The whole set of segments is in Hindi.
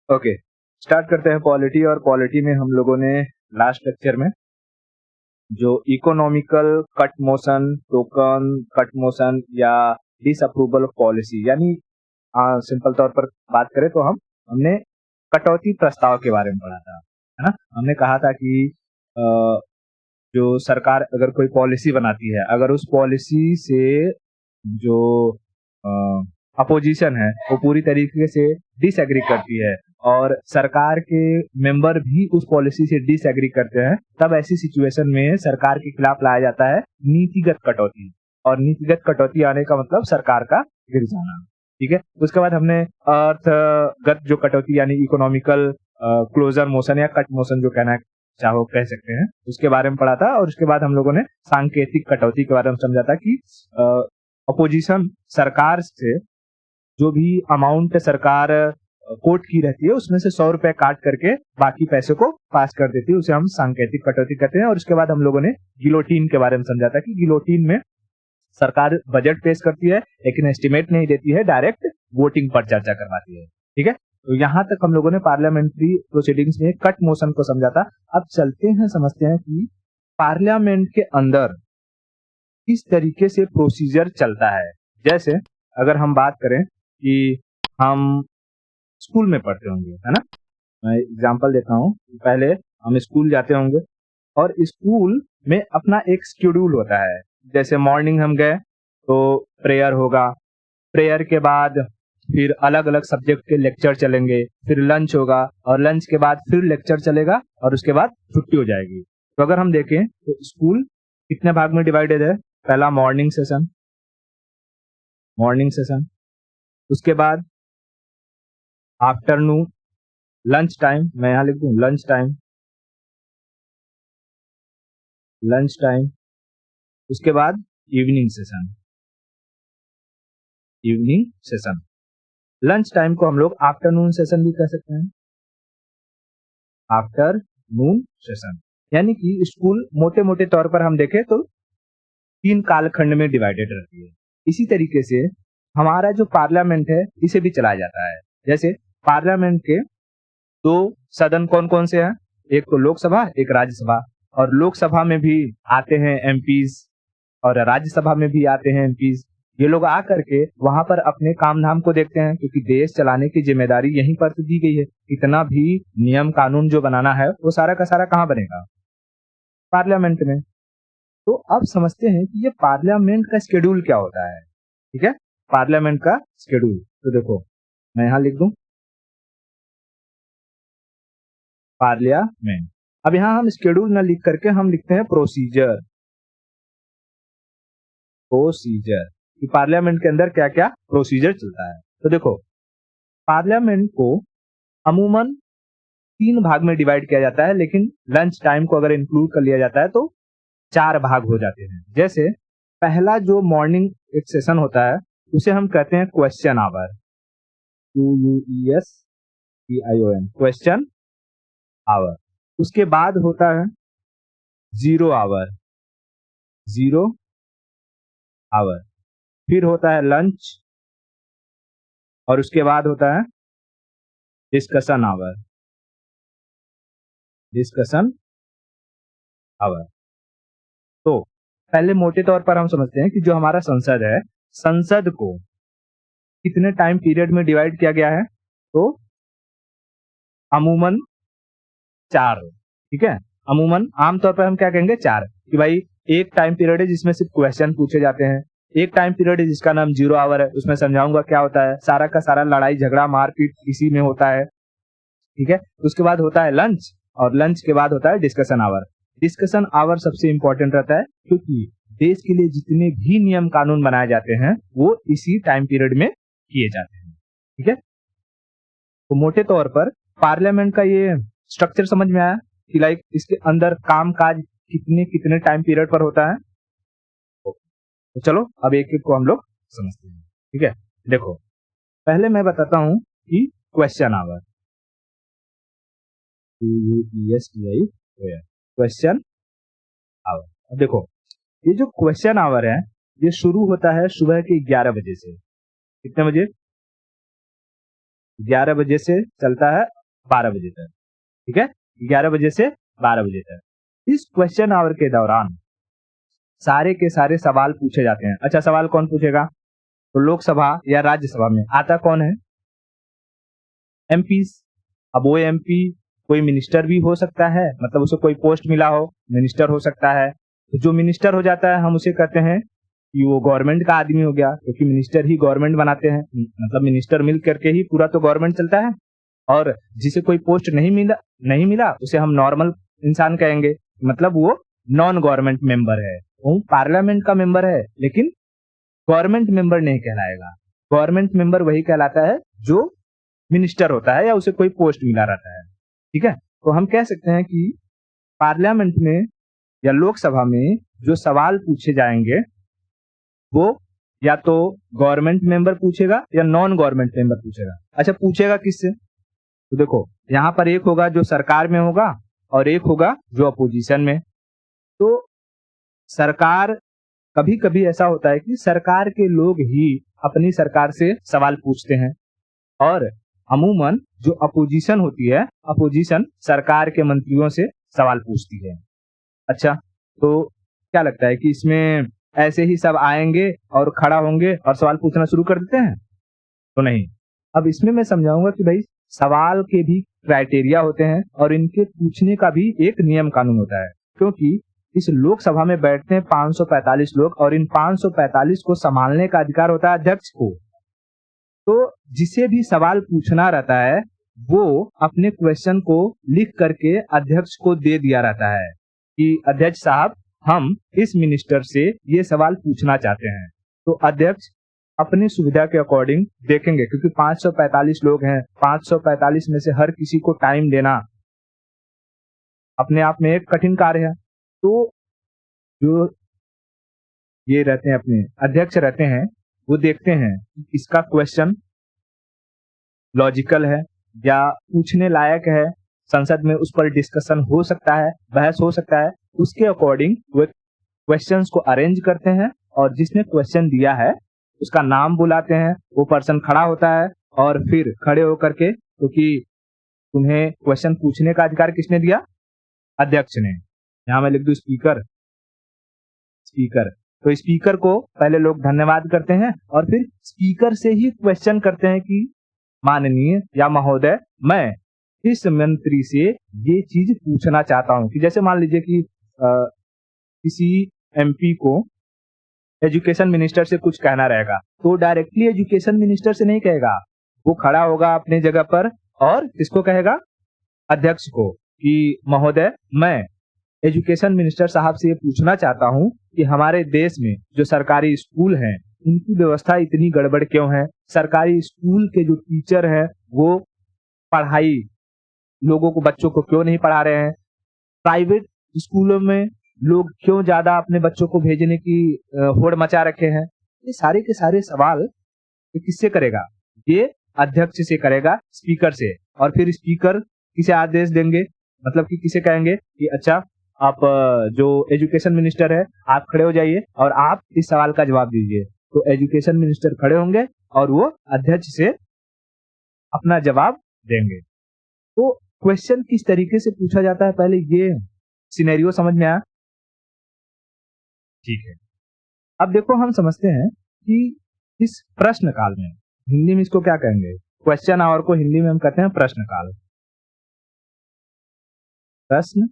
ओके, स्टार्ट करते हैं पॉलिटी। और पॉलिटी में हम लोगों ने लास्ट लेक्चर में जो economical cut motion, token cut motion या डिसअप्रूवल ऑफ पॉलिसी, यानी सिंपल तौर पर बात करें तो हमने कटौती प्रस्ताव के बारे में पढ़ा था, है ना। हमने कहा था कि जो सरकार अगर कोई पॉलिसी बनाती है, अगर उस पॉलिसी से जो अपोजिशन है वो पूरी तरीके से डिसएग्री करती है और सरकार के मेंबर भी उस पॉलिसी से डिसएग्री करते हैं, तब ऐसी सिचुएशन में सरकार के खिलाफ लाया जाता है नीतिगत कटौती। और नीतिगत कटौती आने का मतलब सरकार का गिर जाना, ठीक है। उसके बाद हमने अर्थगत जो कटौती यानी इकोनॉमिकल क्लोजर मोशन या कट मोशन जो कहना चाहो कह सकते हैं, उसके बारे में पढ़ा था। और उसके बाद हम लोगों ने सांकेतिक कटौती के बारे में समझा था कि अपोजिशन सरकार से जो भी अमाउंट सरकार कोट की रहती है उसमें से 100 रुपए काट करके बाकी पैसे को पास कर देती है, उसे हम सांकेतिक कटौती कहते हैं। और उसके बाद हम लोगों ने गिलोटीन के बारे में समझा था कि गिलोटीन में सरकार बजट पेश करती है लेकिन एस्टिमेट नहीं देती है, डायरेक्ट वोटिंग पर चर्चा करवाती है, ठीक है। तो यहाँ तक हम लोगों ने पार्लियामेंट्री प्रोसीडिंग्स में कट मोशन को समझा था। अब चलते हैं, समझते हैं कि पार्लियामेंट के अंदर किस तरीके से प्रोसीजर चलता है। जैसे अगर हम बात करें कि हम स्कूल में पढ़ते होंगे, है ना। मैं एग्जांपल देता हूँ। पहले हम स्कूल जाते होंगे और स्कूल में अपना एक शेड्यूल होता है। जैसे मॉर्निंग हम गए तो प्रेयर होगा, प्रेयर के बाद फिर अलग अलग सब्जेक्ट के लेक्चर चलेंगे, फिर लंच होगा और लंच के बाद फिर लेक्चर चलेगा और उसके बाद छुट्टी हो जाएगी। तो अगर हम देखें तो स्कूल कितने भाग में डिवाइडेड है। पहला मॉर्निंग सेशन, उसके बाद आफ्टरनून, लंच टाइम, मैं यहां लिख दूं लंच टाइम, उसके बाद इवनिंग सेशन। लंच टाइम को हम लोग आफ्टरनून सेशन भी कह सकते हैं, आफ्टरनून सेशन। यानी कि स्कूल मोटे मोटे तौर पर हम देखें तो 3 कालखंड में डिवाइडेड रहती है। इसी तरीके से हमारा जो पार्लियामेंट है इसे भी चलाया जाता है। जैसे पार्लियामेंट के 2 सदन कौन कौन से हैं, एक तो लोकसभा, एक राज्यसभा। और लोकसभा में भी आते हैं एमपीज और राज्यसभा में भी आते हैं एमपीज। ये लोग आकर के वहां पर अपने काम धाम को देखते हैं, क्योंकि देश चलाने की जिम्मेदारी यहीं पर तो दी गई है। इतना भी नियम कानून जो बनाना है वो सारा का सारा कहाँ बनेगा, पार्लियामेंट में। तो अब समझते हैं कि ये पार्लियामेंट का शेड्यूल क्या होता है, ठीक है। पार्लियामेंट का शेड्यूल तो देखो, मैं यहां लिख दूं पार्लियामेंट। अब यहां हम शेड्यूल ना लिख करके हम लिखते हैं प्रोसीजर कि पार्लियामेंट के अंदर क्या क्या प्रोसीजर चलता है। तो देखो, पार्लियामेंट को अमूमन 3 भाग में डिवाइड किया जाता है, लेकिन लंच टाइम को अगर इंक्लूड कर लिया जाता है तो 4 भाग हो जाते हैं। जैसे पहला जो मॉर्निंग एक सेशन होता है उसे हम कहते हैं question hour, QUESTION, question hour. उसके बाद होता है जीरो आवर, फिर होता है लंच और उसके बाद होता है डिस्कशन आवर। तो पहले मोटे तौर पर हम समझते हैं कि जो हमारा संसद है, संसद को कितने टाइम पीरियड में डिवाइड किया गया है, तो अमूमन 4, ठीक है। अमूमन आमतौर पर हम क्या कहेंगे, 4, कि भाई एक टाइम पीरियड है जिसमें सिर्फ क्वेश्चन पूछे जाते हैं, एक टाइम पीरियड है जिसका नाम 0 आवर है, उसमें समझाऊंगा क्या होता है, सारा का सारा लड़ाई झगड़ा मारपीट इसी में होता है, ठीक है। उसके बाद होता है लंच और लंच के बाद होता है डिस्कशन आवर। डिस्कशन आवर सबसे इंपॉर्टेंट रहता है क्योंकि देश के लिए जितने भी नियम कानून बनाए जाते हैं वो इसी टाइम पीरियड में किए जाते हैं, ठीक है। तो मोटे तौर पर पार्लियामेंट का ये स्ट्रक्चर समझ में आया कि लाइक इसके अंदर काम काज कितने कितने टाइम पीरियड पर होता है। तो चलो अब एक एक को हम लोग समझते हैं, ठीक है। देखो, पहले मैं बताता हूं कि क्वेश्चन आवर, क्वेश्चन आवर। अब देखो, ये जो क्वेश्चन आवर है ये शुरू होता है सुबह के 11 बजे से। कितने बजे, 11 बजे से चलता है 12 बजे तक, ठीक है, 11 बजे से 12 बजे तक। इस क्वेश्चन आवर के दौरान सारे के सारे सवाल पूछे जाते हैं। अच्छा, सवाल कौन पूछेगा? तो लोकसभा या राज्यसभा में आता कौन है? एमपीज। अब वो एमपी कोई मिनिस्टर भी हो सकता है, मतलब उसे कोई पोस्ट मिला हो, मिनिस्टर हो सकता है। तो जो मिनिस्टर हो जाता है हम उसे कहते हैं कि वो गवर्नमेंट का आदमी हो गया, क्योंकि मिनिस्टर ही गवर्नमेंट बनाते हैं, मतलब मिनिस्टर मिल करके ही पूरा तो गवर्नमेंट चलता है। और जिसे कोई पोस्ट नहीं मिला उसे हम नॉर्मल इंसान कहेंगे, मतलब वो नॉन गवर्नमेंट मेंबर है। वो पार्लियामेंट का मेंबर है लेकिन गवर्नमेंट मेंबर नहीं कहलाएगा। गवर्नमेंट मेंबर वही कहलाता है जो मिनिस्टर होता है या उसे कोई पोस्ट मिला रहता है, ठीक है। तो हम कह सकते हैं कि पार्लियामेंट में या लोकसभा में जो सवाल पूछे जाएंगे वो या तो गवर्नमेंट मेंबर पूछेगा या नॉन गवर्नमेंट मेंबर पूछेगा। अच्छा, पूछेगा किससे? तो देखो, यहाँ पर एक होगा जो सरकार में होगा और एक होगा जो अपोजिशन में। तो सरकार, कभी कभी ऐसा होता है कि सरकार के लोग ही अपनी सरकार से सवाल पूछते हैं और अमूमन जो अपोजिशन होती है, अपोजिशन सरकार के मंत्रियों से सवाल पूछती है। अच्छा, तो क्या लगता है कि इसमें ऐसे ही सब आएंगे और खड़ा होंगे और सवाल पूछना शुरू कर देते हैं? तो नहीं। अब इसमें मैं समझाऊंगा कि भाई सवाल के भी क्राइटेरिया होते हैं और इनके पूछने का भी एक नियम कानून होता है, क्योंकि इस लोकसभा में बैठते हैं 545 लोग और इन 545 को संभालने का अधिकार होता है अध्यक्ष को। तो जिसे भी सवाल पूछना रहता है वो अपने क्वेश्चन को लिख करके अध्यक्ष को दे दिया रहता है कि अध्यक्ष साहब, हम इस मिनिस्टर से ये सवाल पूछना चाहते हैं। तो अध्यक्ष अपनी सुविधा के अकॉर्डिंग देखेंगे, क्योंकि 545 लोग हैं, 545 में से हर किसी को टाइम देना अपने आप में एक कठिन कार्य है। तो जो ये रहते हैं, अपने अध्यक्ष रहते हैं, वो देखते हैं कि इसका क्वेश्चन लॉजिकल है या पूछने लायक है, संसद में उस पर डिस्कशन हो सकता है, बहस हो सकता है। उसके अकॉर्डिंग वो क्वेश्चंस को अरेंज करते हैं और जिसने क्वेश्चन दिया है उसका नाम बुलाते हैं, वो पर्सन खड़ा होता है और फिर खड़े होकर के, क्योंकि तुम्हें क्वेश्चन पूछने का अधिकार किसने दिया? अध्यक्ष ने। यहाँ मैं लिख दूं स्पीकर। स्पीकर, तो स्पीकर को पहले लोग धन्यवाद करते हैं और फिर स्पीकर से ही क्वेश्चन करते हैं कि माननीय या महोदय, मैं इस मंत्री से ये चीज पूछना चाहता हूं। कि जैसे मान लीजिए कि किसी एमपी को एजुकेशन मिनिस्टर से कुछ कहना रहेगा, तो डायरेक्टली एजुकेशन मिनिस्टर से नहीं कहेगा, वो खड़ा होगा अपने जगह पर और किसको कहेगा? अध्यक्ष को कि महोदय, मैं एजुकेशन मिनिस्टर साहब से ये पूछना चाहता हूं कि हमारे देश में जो सरकारी स्कूल हैं उनकी व्यवस्था इतनी गड़बड़ क्यों है? सरकारी स्कूल के जो टीचर हैं वो पढ़ाई लोगों को, बच्चों को क्यों नहीं पढ़ा रहे हैं? प्राइवेट स्कूलों में लोग क्यों ज्यादा अपने बच्चों को भेजने की होड़ मचा रखे हैं? ये सारे के सारे सवाल ये किससे करेगा? ये अध्यक्ष से करेगा, स्पीकर से। और फिर स्पीकर किसे आदेश देंगे, मतलब कि किसे कहेंगे कि अच्छा, आप जो एजुकेशन मिनिस्टर है आप खड़े हो जाइए और आप इस सवाल का जवाब दीजिए। तो एजुकेशन मिनिस्टर खड़े होंगे और वो अध्यक्ष से अपना जवाब देंगे। तो क्वेश्चन किस तरीके से पूछा जाता है, पहले ये सिनेरियो समझ में आया? ठीक है। अब देखो, हम समझते हैं कि इस प्रश्न काल में, हिंदी में इसको क्या कहेंगे? क्वेश्चन आवर को हिंदी में हम कहते हैं प्रश्न काल। प्रश्न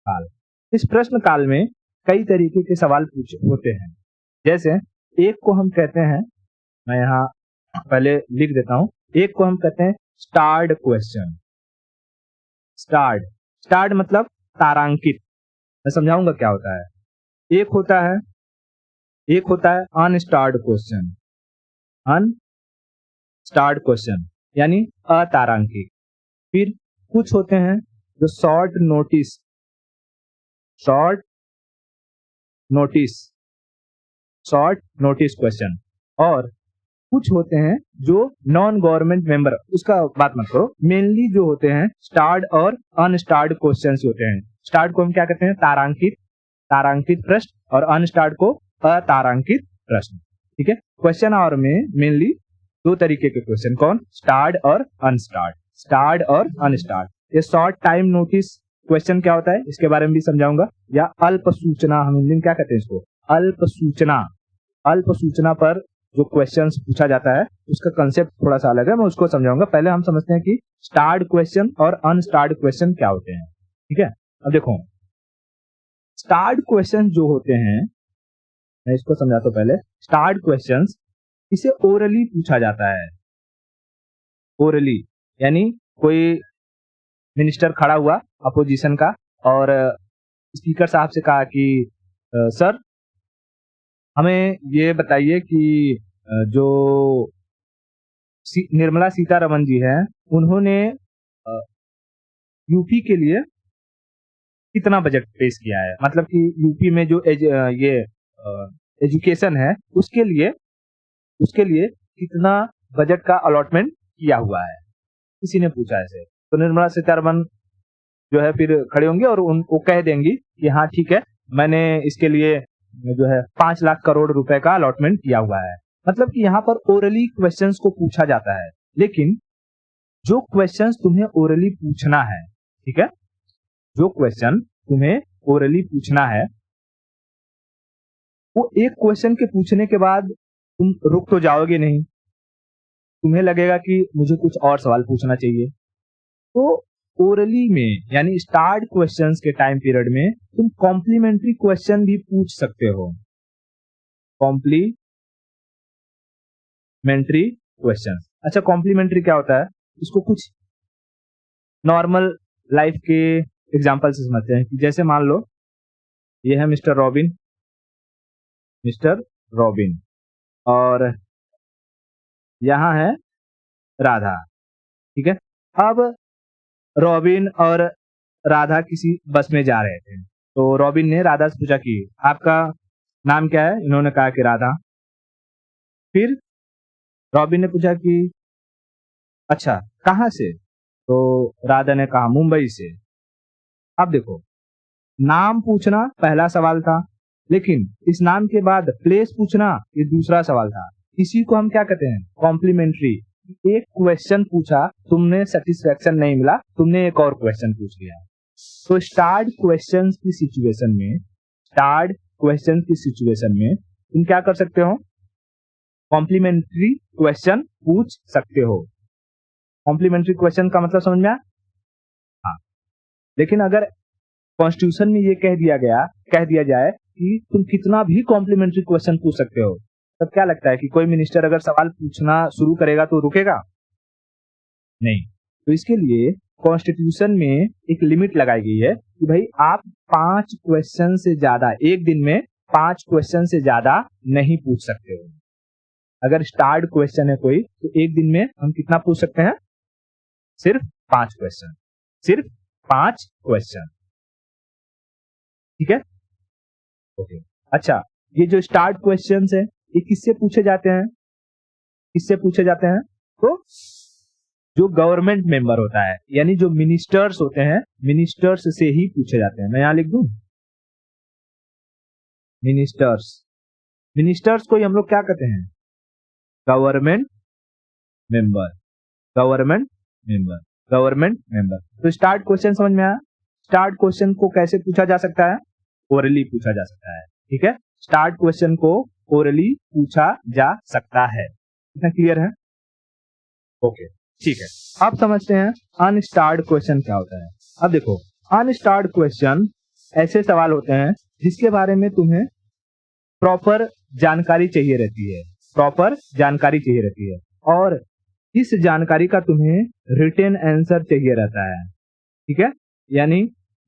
काल। इस प्रश्न काल में कई तरीके के सवाल पूछे होते हैं। जैसे एक को हम कहते हैं, मैं यहाँ पहले लिख देता हूं, एक को हम कहते हैं स्टार्ड क्वेश्चन। स्टार्ड मतलब तारांकित। मैं समझाऊंगा क्या होता है। एक होता है अनस्टार्ड क्वेश्चन। अनस्टार्ड क्वेश्चन यानी अतारांकित। फिर कुछ होते हैं जो शॉर्ट नोटिस क्वेश्चन, और कुछ होते हैं जो नॉन गवर्नमेंट मेंबर, उसका बात मत करो, मेनली जो होते हैं स्टार्ड और अनस्टार्ड क्वेश्चंस होते हैं। स्टार्ड को हम क्या कहते हैं? तारांकित प्रश्न, और अनस्टार्ड को अतारांकित प्रश्न। ठीक है। क्वेश्चन आवर में मेनली दो तरीके के क्वेश्चन, कौन? स्टार्ड और अनस्टार्ड। स्टार्ड और अनस्टार्ड। ये शॉर्ट टाइम नोटिस क्वेश्चन क्या होता है इसके बारे में भी समझाऊंगा, या अल्प सूचना, हम हिंदी में क्या कहते हैं इसको, अल्प सूचना। अल्प सूचना पर जो क्वेश्चंस पूछा जाता है उसका कंसेप्ट थोड़ा सा अलग है, मैं उसको समझाऊंगा। पहले हम समझते हैं कि स्टार्ड क्वेश्चन और अनस्टार्ड क्वेश्चन क्या होते हैं। ठीक है, अब देखो स्टार्ड क्वेश्चन जो होते हैं, मैं इसको समझाता हूं पहले। स्टार्ड क्वेश्चंस इसे ओरली पूछा जाता है। ओरली यानी कोई मिनिस्टर खड़ा हुआ अपोजिशन का और स्पीकर साहब से कहा कि सर हमें ये बताइए कि जो निर्मला सीतारमण जी हैं उन्होंने यूपी के लिए कितना बजट पेश किया है, मतलब कि यूपी में जो एजुकेशन है उसके लिए कितना बजट का अलॉटमेंट किया हुआ है, किसी ने पूछा ऐसे। तो निर्मला सीतारमण जो है फिर खड़े होंगे और उनको कह देंगी कि हाँ ठीक है, मैंने इसके लिए जो है 5 लाख करोड़ रुपए का अलॉटमेंट किया हुआ है। मतलब कि यहाँ पर ओरली क्वेश्चंस को पूछा जाता है, लेकिन जो क्वेश्चंस तुम्हें ओरली पूछना है, ठीक है, जो क्वेश्चन तुम्हें ओरली पूछना है वो एक क्वेश्चन के पूछने के बाद तुम रुक तो जाओगे नहीं, तुम्हें लगेगा कि मुझे कुछ और सवाल पूछना चाहिए। तो ओरली में यानी स्टार्ड क्वेश्चंस के टाइम पीरियड में तुम कॉम्प्लीमेंट्री क्वेश्चन भी पूछ सकते हो। कॉम्प्लीमेंट्री क्वेश्चन, अच्छा कॉम्प्लीमेंट्री क्या होता है, इसको कुछ नॉर्मल लाइफ के एग्जांपल से समझते हैं कि जैसे मान लो ये है मिस्टर रॉबिन और यहां है राधा। ठीक है, अब रॉबिन और राधा किसी बस में जा रहे थे, तो रॉबिन ने राधा से पूछा कि आपका नाम क्या है, इन्होंने कहा कि राधा। फिर रॉबिन ने पूछा कि अच्छा कहाँ से, तो राधा ने कहा मुंबई से। अब देखो नाम पूछना पहला सवाल था, लेकिन इस नाम के बाद प्लेस पूछना ये दूसरा सवाल था। इसी को हम क्या कहते हैं, कॉम्प्लीमेंट्री। एक क्वेश्चन पूछा, तुमने सेटिस्फेक्शन नहीं मिला, तुमने एक और क्वेश्चन पूछ लिया। तो स्टार्ड क्वेश्चन की सिचुएशन में तुम क्या कर सकते हो, कॉम्प्लीमेंट्री क्वेश्चन पूछ सकते हो। कॉम्प्लीमेंट्री क्वेश्चन का मतलब समझ में आया? हाँ, लेकिन अगर कॉन्स्टिट्यूशन में ये कह दिया जाए कि तुम कितना भी कॉम्प्लीमेंट्री क्वेश्चन पूछ सकते हो, तब क्या लगता है कि कोई मिनिस्टर अगर सवाल पूछना शुरू करेगा तो रुकेगा नहीं। तो इसके लिए कॉन्स्टिट्यूशन में एक लिमिट लगाई गई है कि भाई आप 5 क्वेश्चन से ज्यादा, एक दिन में 5 क्वेश्चन से ज्यादा नहीं पूछ सकते हो। अगर स्टार्ड क्वेश्चन है कोई, तो एक दिन में हम कितना पूछ सकते हैं, सिर्फ 5 क्वेश्चन, सिर्फ 5 क्वेश्चन। ठीक है, ओके। अच्छा, ये जो स्टार्ड क्वेश्चंस है ये किससे पूछे जाते हैं, तो जो गवर्नमेंट मेंबर होता है यानी जो मिनिस्टर्स होते हैं, मिनिस्टर्स से ही पूछे जाते हैं। मैं यहां लिख दूं मिनिस्टर्स को हम लोग क्या कहते हैं, गवर्नमेंट मेंबर। तो स्टार्ट क्वेश्चन समझ में आया। स्टार्ट क्वेश्चन को कैसे पूछा जा सकता है, ओरली पूछा जा सकता है। ठीक है, स्टार्ट क्वेश्चन को ओरली पूछा जा सकता है। इतना क्लियर है? ओके, ठीक है। अब समझते हैं अनस्टार्ड क्वेश्चन क्या होता है। अब देखो, अनस्टार्ड क्वेश्चन ऐसे सवाल होते हैं जिसके बारे में तुम्हें प्रॉपर जानकारी चाहिए रहती है, और इस जानकारी का तुम्हें रिटन आंसर चाहिए रहता है। ठीक है, यानी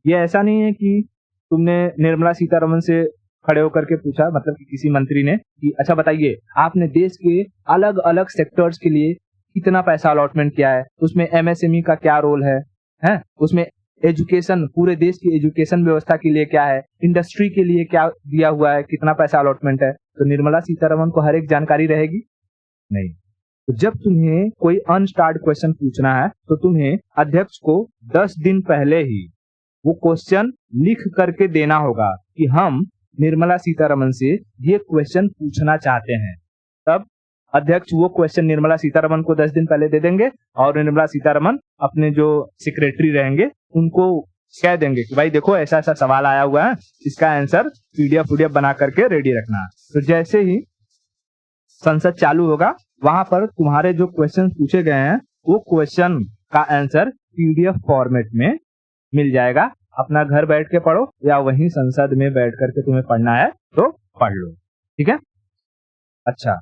ये ऐसा नहीं है कि तुमने निर्मला सीतारमण से खड़े होकर के पूछा, मतलब कि किसी मंत्री ने कि अच्छा बताइए आपने देश के अलग अलग सेक्टर्स के लिए कितना पैसा अलॉटमेंट किया है, उसमें एमएसएमई का क्या रोल है, उसमें एजुकेशन, पूरे देश की एजुकेशन व्यवस्था के लिए क्या है, इंडस्ट्री के लिए क्या दिया हुआ है, कितना पैसा अलॉटमेंट है। तो निर्मला सीतारमण को हर एक जानकारी रहेगी नहीं। तो जब तुम्हें कोई अनस्टार्ड क्वेश्चन पूछना है तो तुम्हें अध्यक्ष को 10 दिन पहले ही वो क्वेश्चन लिख करके देना होगा कि हम निर्मला सीतारमण से ये क्वेश्चन पूछना चाहते हैं। तब अध्यक्ष वो क्वेश्चन निर्मला सीतारमन को 10 दिन पहले दे देंगे और निर्मला सीतारमन अपने जो सेक्रेटरी रहेंगे उनको कह देंगे कि भाई देखो ऐसा ऐसा सवाल आया हुआ है, इसका आंसर पीडीएफ बना करके रेडी रखना। तो जैसे ही संसद चालू होगा वहां पर तुम्हारे जो क्वेश्चन पूछे गए हैं वो क्वेश्चन का आंसर पीडीएफ फॉर्मेट में मिल जाएगा। अपना घर बैठ के पढ़ो या वहीं संसद में बैठ करके तुम्हें पढ़ना है तो पढ़ लो, ठीक है। अच्छा,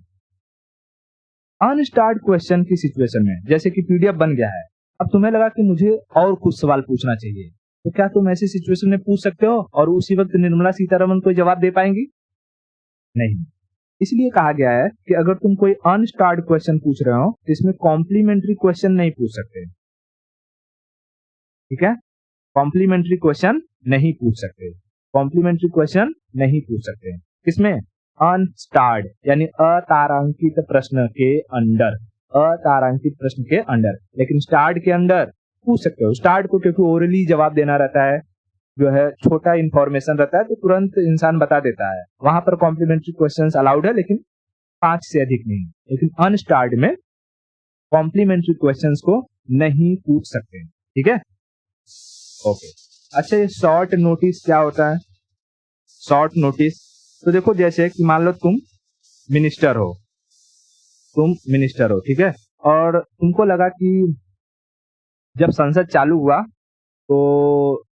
अनस्टार्ट क्वेश्चन की सिचुएशन में जैसे कि पीडीएफ बन गया है, अब तुम्हें लगा कि मुझे और कुछ सवाल पूछना चाहिए, तो क्या तुम ऐसी सिचुएशन में पूछ सकते हो और उसी वक्त निर्मला सीतारमन कोई जवाब दे पाएंगी? नहीं। इसलिए कहा गया है कि अगर तुम कोई अनस्टार्ट क्वेश्चन पूछ रहे हो तो इसमें कॉम्प्लीमेंट्री क्वेश्चन नहीं पूछ सकते, ठीक है। कॉम्प्लीमेंट्री क्वेश्चन नहीं पूछ सकते, कॉम्प्लीमेंट्री क्वेश्चन नहीं पूछ सकते। किसमें? अनस्टार्ड यानी अतारांकित प्रश्न के अंडर, अतारांकित प्रश्न के अंडर। लेकिन स्टार्ड के अंडर पूछ सकते हो। स्टार्ड को क्योंकि ओरली जवाब देना रहता है, जो है छोटा इंफॉर्मेशन रहता है तो तुरंत इंसान बता देता है, वहां पर कॉम्प्लीमेंट्री क्वेश्चंस अलाउड है लेकिन 5 से अधिक नहीं। लेकिन अनस्टार्ड में कॉम्प्लीमेंट्री क्वेश्चंस को नहीं पूछ सकते, ठीक है। ओके, अच्छा ये शॉर्ट नोटिस क्या होता है? शॉर्ट नोटिस तो देखो जैसे कि मान लो तुम मिनिस्टर हो, ठीक है, और तुमको लगा कि जब संसद चालू हुआ तो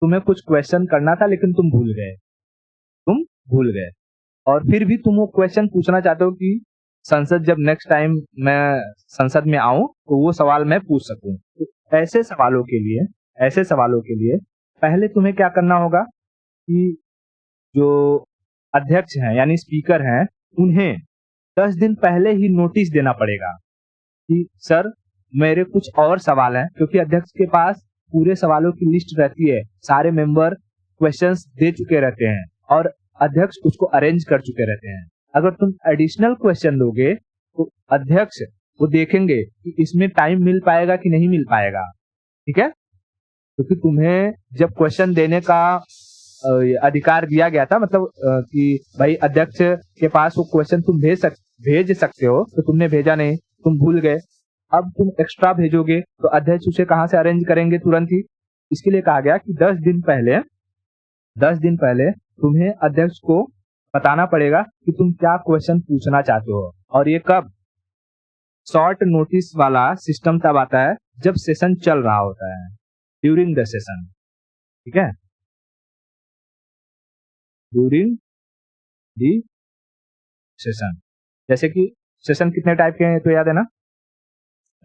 तुम्हें कुछ क्वेश्चन करना था लेकिन तुम भूल गए और फिर भी तुम वो क्वेश्चन पूछना चाहते हो कि संसद जब नेक्स्ट टाइम मैं संसद में आऊं तो वो सवाल मैं पूछ सकूं। तो ऐसे सवालों के लिए पहले तुम्हें क्या करना होगा कि जो अध्यक्ष हैं यानी स्पीकर हैं उन्हें 10 दिन पहले ही नोटिस देना पड़ेगा कि सर मेरे कुछ और सवाल हैं, क्योंकि अध्यक्ष के पास पूरे सवालों की लिस्ट रहती है, सारे मेंबर क्वेश्चंस दे चुके रहते हैं और अध्यक्ष उसको अरेंज कर चुके रहते हैं। अगर तुम एडिशनल क्वेश्चन लोगे तो अध्यक्ष वो देखेंगे कि इसमें टाइम मिल पाएगा कि नहीं मिल पाएगा, ठीक है। क्योंकि तुम्हें जब क्वेश्चन देने का अधिकार दिया गया था, मतलब कि भाई अध्यक्ष के पास वो क्वेश्चन तुम भेज सकते हो, तो तुमने भेजा नहीं, तुम भूल गए, अब तुम एक्स्ट्रा भेजोगे तो अध्यक्ष उसे कहां से अरेंज करेंगे तुरंत ही। इसके लिए कहा गया कि 10 दिन पहले तुम्हें अध्यक्ष को बताना पड़ेगा कि तुम क्या क्वेश्चन पूछना चाहते हो। और ये कब? शॉर्ट नोटिस वाला सिस्टम तब आता है जब सेशन चल रहा होता है, ड्यूरिंग द सेशन, ठीक है, ड्यूरिंग द सेशन। जैसे कि सेशन कितने टाइप के हैं तो याद है ना?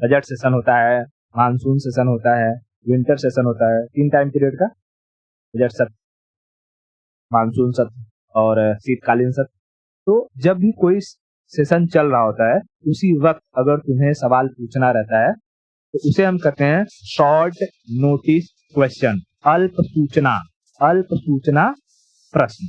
बजट सेशन होता है, मानसून सेशन होता है, विंटर सेशन होता है, 3 टाइम पीरियड का, बजट सत्र, मानसून सत्र और शीतकालीन सत्र। तो जब भी कोई सेशन चल रहा होता है उसी वक्त अगर तुम्हें सवाल पूछना रहता है तो उसे हम कहते हैं शॉर्ट नोटिस क्वेश्चन, अल्प सूचना प्रश्न,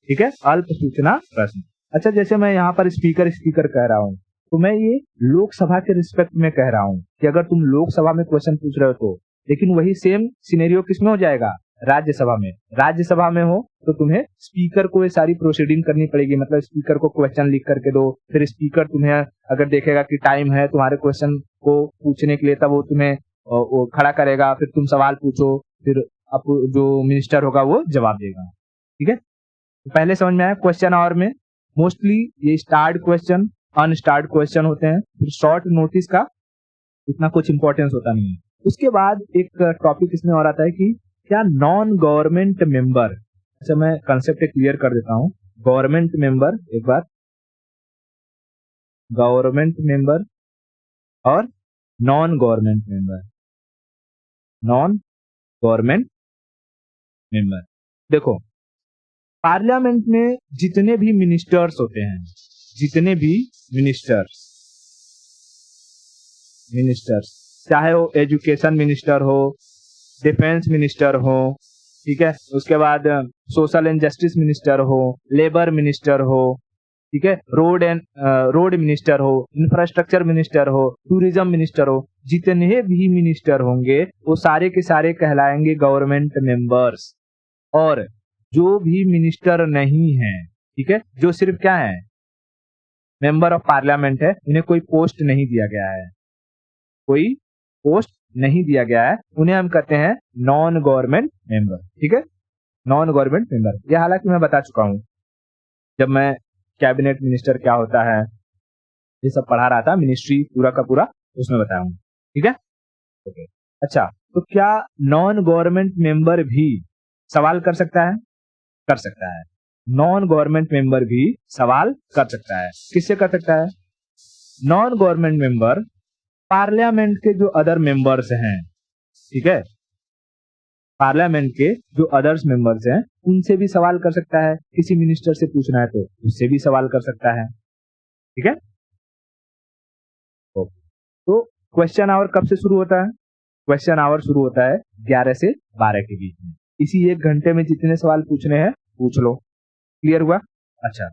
ठीक है, अल्प सूचना प्रश्न। अच्छा, जैसे मैं यहाँ पर स्पीकर कह रहा हूँ तो मैं ये लोकसभा के रिस्पेक्ट में कह रहा हूँ कि अगर तुम लोकसभा में क्वेश्चन पूछ रहे हो तो, लेकिन वही सेम सिनेरियो किसमें हो जाएगा? राज्यसभा में हो तो तुम्हें स्पीकर को ये सारी प्रोसीडिंग करनी पड़ेगी, मतलब स्पीकर को क्वेश्चन लिख करके दो, फिर स्पीकर तुम्हें अगर देखेगा कि टाइम है तुम्हारे क्वेश्चन को पूछने के लिए तब वो तुम्हें वो खड़ा करेगा, फिर तुम सवाल पूछो, फिर जो मिनिस्टर होगा वो जवाब देगा, ठीक है। तो पहले समझ में आया? क्वेश्चन आवर में मोस्टली ये स्टार्ट क्वेश्चन, अनस्टार्ट क्वेश्चन होते हैं, फिर शॉर्ट नोटिस का इतना कुछ इंपॉर्टेंस होता नहीं है। उसके बाद एक टॉपिक इसमें और आता है कि क्या नॉन गवर्नमेंट मेंबर, अच्छा मैं कंसेप्ट क्लियर कर देता हूं। गवर्नमेंट मेंबर, एक बार, गवर्नमेंट मेंबर और नॉन गवर्नमेंट मेंबर। देखो पार्लियामेंट में जितने भी मिनिस्टर्स होते हैं, मिनिस्टर्स चाहे वो एजुकेशन मिनिस्टर हो, डिफेंस मिनिस्टर हो, ठीक है, उसके बाद सोशल एंड जस्टिस मिनिस्टर हो, लेबर मिनिस्टर हो, ठीक है, रोड मिनिस्टर हो, इंफ्रास्ट्रक्चर मिनिस्टर हो, टूरिज्म मिनिस्टर हो, जितने भी मिनिस्टर होंगे वो सारे के सारे कहलाएंगे गवर्नमेंट मेंबर्स। और जो भी मिनिस्टर नहीं है, ठीक है, जो सिर्फ क्या है, मेंबर ऑफ पार्लियामेंट है, उन्हें कोई पोस्ट नहीं दिया गया है, कोई पोस्ट नहीं दिया गया है, उन्हें हम कहते हैं नॉन गवर्नमेंट मेंबर। ठीक है, नॉन गवर्नमेंट मेंबर। यह हालांकि मैं बता चुका हूं जब मैं कैबिनेट मिनिस्टर क्या होता है ये सब पढ़ा रहा था, मिनिस्ट्री पूरा का पूरा, उसमें बताया हूं। ठीक है, ओके। अच्छा, तो क्या नॉन गवर्नमेंट मेंबर भी सवाल कर सकता है? कर सकता है। नॉन गवर्नमेंट मेंबर भी सवाल कर सकता है। किससे कर सकता है? नॉन गवर्नमेंट मेंबर पार्लियामेंट के जो अदर मेंबर्स हैं, ठीक है, पार्लियामेंट के जो अदर्स मेंबर्स हैं उनसे भी सवाल कर सकता है। किसी मिनिस्टर से पूछना है तो उससे भी सवाल कर सकता है। ठीक है, तो क्वेश्चन आवर कब से शुरू होता है? क्वेश्चन आवर शुरू होता है 11 से 12 के बीच में। इसी 1 घंटे में जितने सवाल पूछने हैं पूछ लो। क्लियर हुआ? अच्छा,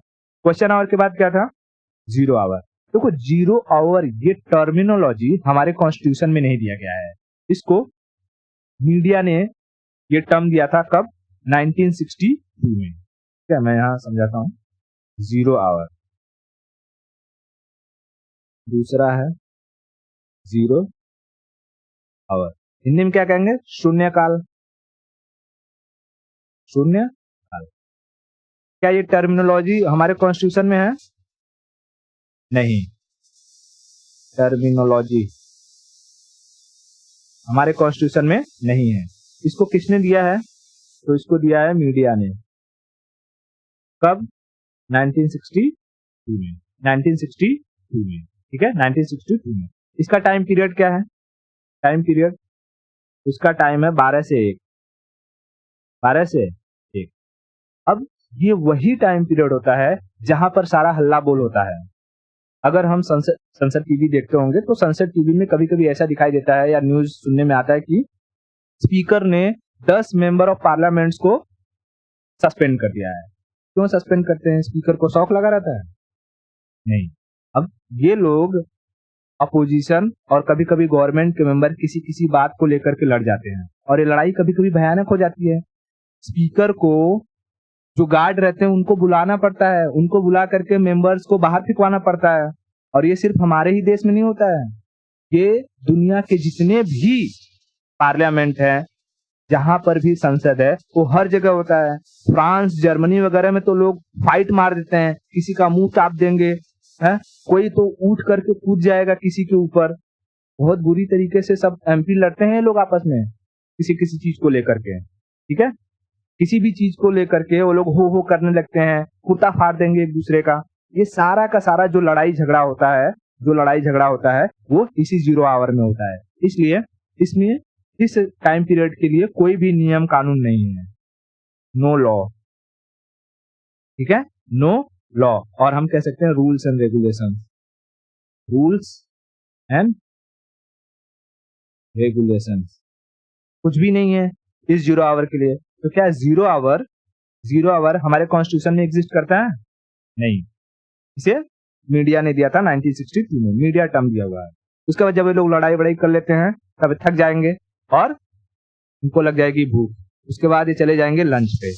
क्वेश्चन आवर के बाद क्या था? Zero hour. देखो, जीरो आवर ये टर्मिनोलॉजी हमारे कॉन्स्टिट्यूशन में नहीं दिया गया है, इसको मीडिया ने ये टर्म दिया था कब? 1962 में। क्या मैं यहां समझाता हूं। जीरो आवर, दूसरा है जीरो आवर, हिंदी में क्या कहेंगे? शून्य काल। शून्य काल। क्या ये टर्मिनोलॉजी हमारे कॉन्स्टिट्यूशन में है? नहीं, टर्मिनोलॉजी हमारे कॉन्स्टिट्यूशन में नहीं है। इसको किसने दिया है? तो इसको दिया है मीडिया ने। कब? 1962 में। 1962 में, ठीक है, 1962 में। इसका टाइम पीरियड क्या है? टाइम पीरियड उसका टाइम है 12 से 1। 12 से 1। अब ये वही टाइम पीरियड होता है जहां पर सारा हल्ला बोल होता है। अगर हम संसद टीवी देखते होंगे तो संसद टीवी में कभी कभी ऐसा दिखाई देता है या न्यूज सुनने में आता है कि स्पीकर ने 10 मेंबर ऑफ पार्लियामेंट्स को सस्पेंड कर दिया है। क्यों सस्पेंड करते हैं? स्पीकर को शौक लगा रहता है? नहीं। अब ये लोग अपोजिशन और कभी कभी गवर्नमेंट के मेंबर किसी किसी बात को लेकर के लड़ जाते हैं और ये लड़ाई कभी कभी भयानक हो जाती है। स्पीकर को जो गार्ड रहते हैं उनको बुलाना पड़ता है, उनको बुला करके मेंबर्स को बाहर फिकवाना पड़ता है। और ये सिर्फ हमारे ही देश में नहीं होता है, ये दुनिया के जितने भी पार्लियामेंट है, जहां पर भी संसद है, वो हर जगह होता है। फ्रांस, जर्मनी वगैरह में तो लोग फाइट मार देते हैं, किसी का मुंह चाप देंगे, है, कोई तो उठ करके कूद जाएगा किसी के ऊपर। बहुत बुरी तरीके से सब एमपी लड़ते हैं लोग आपस में किसी किसी चीज को लेकर के। ठीक है, किसी भी चीज को लेकर के वो लोग हो करने लगते हैं, कुत्ता फाड़ देंगे एक दूसरे का। ये सारा का सारा जो लड़ाई झगड़ा होता है, वो इसी जीरो आवर में होता है। इसलिए इसमें इस टाइम पीरियड के लिए कोई भी नियम कानून नहीं है। No law. ठीक है, नो लॉ। और हम कह सकते हैं rules and regulation. Rules and regulation कुछ भी नहीं है इस जीरो आवर के लिए। तो क्या जीरो आवर हमारे कॉन्स्टिट्यूशन में एग्जिस्ट करता है? नहीं, इसे मीडिया ने दिया था 1962 में, मीडिया टर्म दिया हुआ है। उसके बाद जब ये लोग लड़ाई बड़ाई कर लेते हैं तब थक जाएंगे और उनको लग जाएगी भूख। उसके बाद ये चले जाएंगे लंच पे।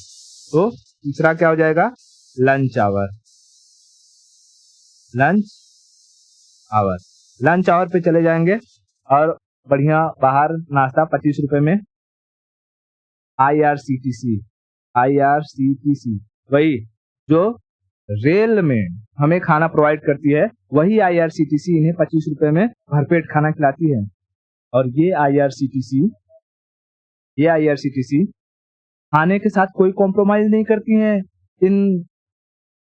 तो तीसरा क्या हो जाएगा? Lunch hour. लंच आवर पे चले जाएंगे और बढ़िया बाहर नाश्ता 25 रुपए में। IRCTC वही जो रेल में हमें खाना प्रोवाइड करती है, वही IRCTC इन्हें 25 रुपए में भरपेट खाना खिलाती है। और ये IRCTC खाने के साथ कोई कॉम्प्रोमाइज नहीं करती हैं इन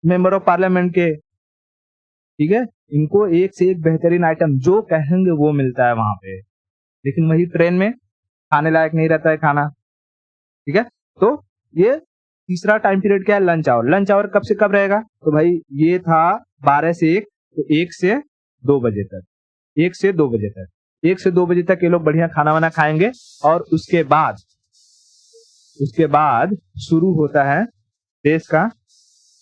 मेंबर ऑफ पार्लियामेंट के। ठीक है, इनको एक से एक बेहतरीन आइटम जो कहेंगे वो मिलता है वहां पे, लेकिन वही ट्रेन में खाने लायक नहीं रहता है खाना। ठीक है, तो ये तीसरा टाइम पीरियड क्या है? Lunch hour. लंच आवर कब से कब रहेगा? तो भाई ये था 12 से 1, तो 1 से 2 बजे तक। 1 से 2 बजे तक, 1 से 2 बजे तक ये लोग बढ़िया खाना वाना खाएंगे। और उसके बाद शुरू होता है देश का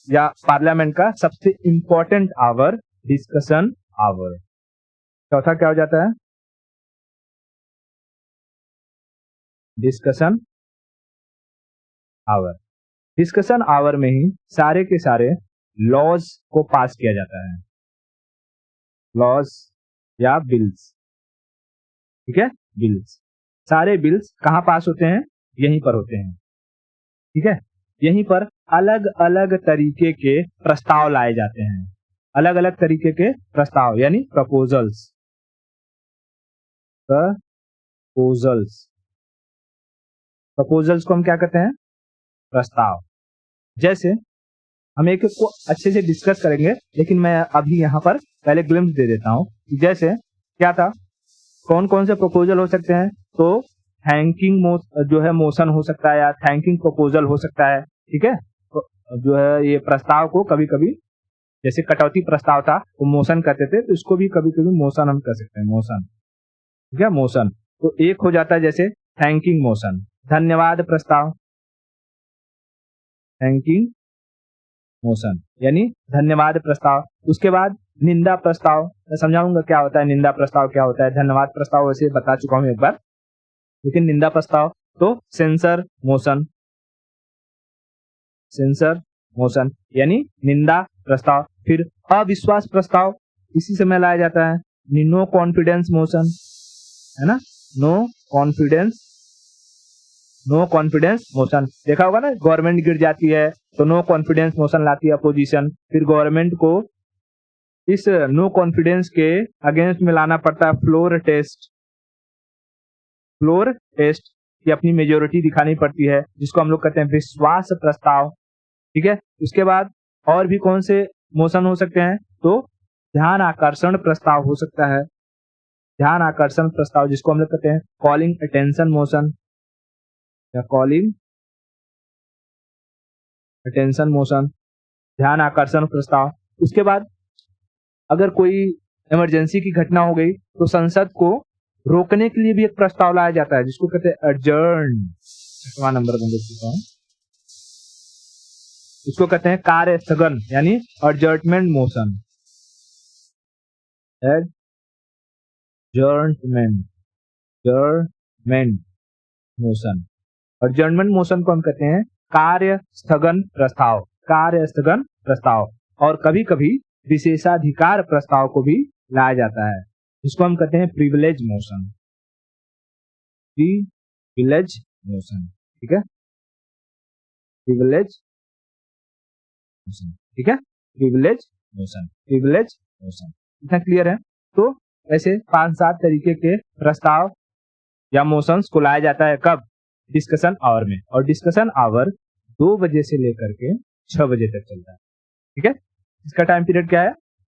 या पार्लियामेंट का सबसे इंपॉर्टेंट आवर, डिस्कशन आवर। चौथा क्या हो जाता है? Discussion our. डिस्कशन आवर में ही सारे के सारे लॉज को पास किया जाता है। लॉज या बिल्स, ठीक है, बिल्स। सारे बिल्स कहाँ पास होते हैं? यहीं पर होते हैं, ठीक है। यहीं पर अलग अलग तरीके के प्रस्ताव लाए जाते हैं, अलग अलग तरीके के प्रस्ताव यानी प्रपोजल्स, प्रपोजल्स। प्रपोजल्स को हम क्या कहते हैं? प्रस्ताव। जैसे हम एक को अच्छे से डिस्कस करेंगे, लेकिन मैं अभी यहाँ पर पहले ग्लिम्स दे देता हूँ। जैसे क्या था, कौन कौन से प्रपोजल हो सकते हैं? तो थैंकिंग जो है मोशन हो सकता है, या थैंकिंग प्रपोजल हो सकता है, ठीक है। तो जो है ये प्रस्ताव को कभी कभी, जैसे कटौती प्रस्ताव था वो मोशन कहते थे, तो इसको भी कभी कभी मोशन हम कह सकते हैं, मोशन, ठीक है, मोशन। तो एक हो जाता है जैसे थैंकिंग मोशन, धन्यवाद प्रस्ताव, थैंकिंग मोशन यानी धन्यवाद प्रस्ताव। उसके बाद निंदा प्रस्ताव, मैं समझाऊंगा क्या होता है निंदा प्रस्ताव, क्या होता है। धन्यवाद प्रस्ताव वैसे बता चुका हूं एक बार, लेकिन निंदा प्रस्ताव तो सेंसर मोशन, सेंसर मोशन यानी निंदा प्रस्ताव। फिर अविश्वास प्रस्ताव इसी समय लाया जाता है, नो कॉन्फिडेंस मोशन, है ना, no confidence, no confidence motion. देखा होगा ना, गवर्नमेंट गिर जाती है तो नो कॉन्फिडेंस मोशन लाती है अपोजिशन, फिर गवर्नमेंट को इस नो कॉन्फिडेंस के अगेंस्ट में लाना पड़ता है फ्लोर टेस्ट, फ्लोर टेस्ट की अपनी मेजोरिटी दिखानी पड़ती है, जिसको हम लोग कहते हैं विश्वास प्रस्ताव, ठीक है। उसके बाद और भी कौन से मोशन हो सकते हैं? तो ध्यान आकर्षण प्रस्ताव हो सकता है, ध्यान आकर्षण प्रस्ताव, जिसको हम लोग कहते हैं कॉलिंग अटेंशन मोशन या कॉलिंग अटेंशन मोशन, ध्यान आकर्षण प्रस्ताव। उसके बाद अगर कोई इमरजेंसी की घटना हो गई तो संसद को रोकने के लिए भी एक प्रस्ताव लाया जाता है, जिसको कहते हैं अडजर्न, 6वां नंबर में देख चुका हूं, इसको कहते हैं कार्य स्थगन यानी अडजर्नमेंट मोशन, एडजर्नमेंट, मोशन। अडजर्नमेंट मोशन को हम कहते हैं कार्य स्थगन प्रस्ताव, कार्य स्थगन प्रस्ताव। और कभी कभी विशेषाधिकार प्रस्ताव को भी लाया जाता है, जिसको हम कहते हैं प्रिविलेज मोशन, प्रिविलेज मोशन, ठीक है, प्रिविलेज मोशन, ठीक है, प्रिविलेज मोशन, प्रिविलेज मोशन। इतना क्लियर है? तो ऐसे 5-7 तरीके के प्रस्ताव या मोशंस को लाया जाता है, कब? डिस्कशन आवर में। और डिस्कशन आवर 2 बजे से लेकर के 6 बजे तक चलता है, ठीक है। इसका टाइम पीरियड क्या है?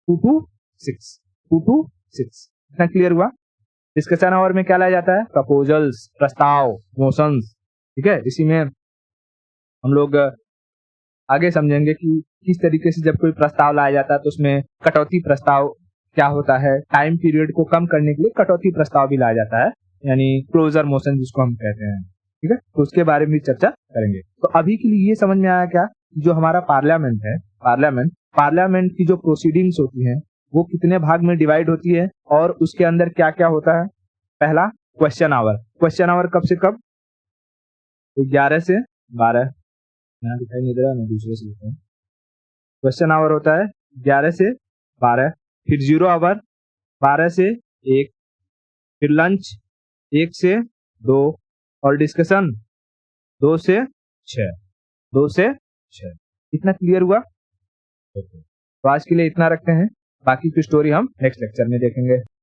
2 to 6, 2 to 6। इतना क्लियर हुआ? डिस्कशन आवर में क्या लाया जाता है? प्रपोजल्स, प्रस्ताव, मोशंस, ठीक है। इसी में हम लोग आगे समझेंगे कि किस तरीके से जब कोई प्रस्ताव लाया जाता है तो उसमें कटौती प्रस्ताव क्या होता है, टाइम पीरियड को कम करने के लिए कटौती प्रस्ताव भी लाया जाता है, यानी क्लोजर मोशन जिसको हम कहते हैं, ठीक है। तो उसके बारे में भी चर्चा करेंगे। तो अभी के लिए ये समझ में आया क्या, जो हमारा पार्लियामेंट है, पार्लियामेंट की जो प्रोसीडिंग्स होती हैं वो कितने भाग में डिवाइड होती है और उसके अंदर क्या क्या होता है। पहला क्वेश्चन आवर, क्वेश्चन आवर कब से कब? 11 से 12, यहाँ दिखाई नहीं दे रहा, मैं दूसरे से लिखता हूँ। क्वेश्चन आवर होता है 11 से 12, फिर 0 आवर 12 से 1, फिर लंच 1 से 2, और डिस्कशन 2 से 6, 2 से 6। इतना क्लियर हुआ? तो आज के लिए इतना रखते हैं, बाकी की स्टोरी हम नेक्स्ट लेक्चर में देखेंगे।